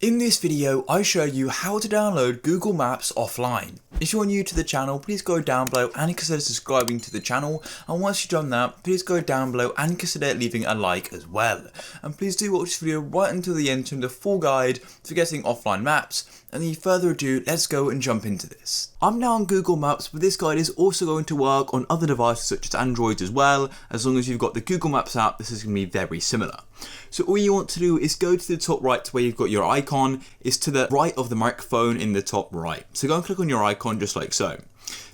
In this video, I show you how to download Google Maps offline. If you're new to the channel, please go down below and consider subscribing to the channel, and once you've done that, please go down below and consider leaving a like as well. And please do watch this video right until the end to the full guide to getting offline maps, and without further ado, let's go and jump into this. I'm now on Google Maps, but this guide is also going to work on other devices such as Android as well. As long as you've got the Google Maps app, this is going to be very similar. So all you want to do is go to the top right to where you've got your icon. It's to the right of the microphone in the top right. So go and click on your icon just like so.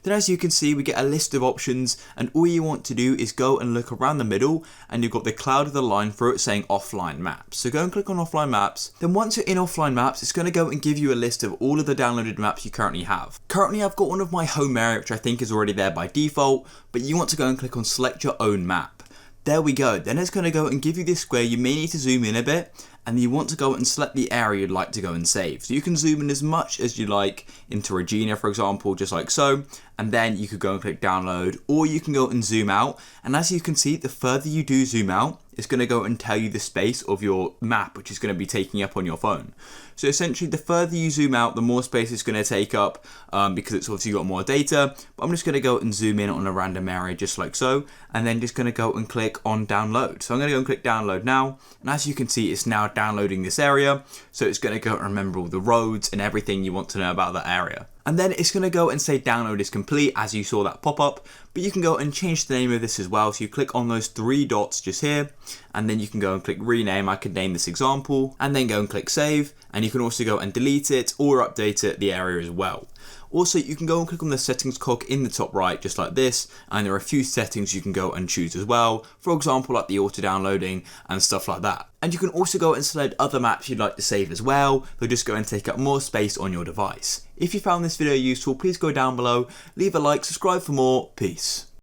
Then as you can see, we get a list of options, and all you want to do is go and look around the middle, and you've got the cloud with a line through it saying offline maps. So go and click on offline maps. Then once you're in offline maps, it's going to go and give you a list of all of the downloaded maps you currently have. Currently I've got one of my home area, which I think is already there by default, but you want to go and click on select your own map. There we go. Then it's going to go and give you this square. You may need to zoom in a bit, and you want to go and select the area you'd like to go and save. So you can zoom in as much as you like into Regina, for example, just like so, and then you could go and click download, or you can go and zoom out. And as you can see, the further you do zoom out, it's going to go and tell you the space of your map, which is going to be taking up on your phone. So essentially, the further you zoom out, the more space it's going to take up, because it's obviously got more data. But I'm just going to go and zoom in on a random area just like so, and then just going to go and click on download. So I'm going to go and click download now, and as you can see, it's now downloading this area. So it's going to go and remember all the roads and everything you want to know about that area. And then it's going to go and say download is complete, as you saw that pop up, but you can go and change the name of this as well. So you click on those three dots just here, and then you can go and click rename. I could name this example, and then go and click save, and you can also go and delete it or update it, the area as well. Also, you can go and click on the settings cog in the top right, just like this, and there are a few settings you can go and choose as well, for example, like the auto downloading and stuff like that. And you can also go and select other maps you'd like to save as well. They'll just go and take up more space on your device. If you found this video useful, please go down below, leave a like, subscribe for more. Peace.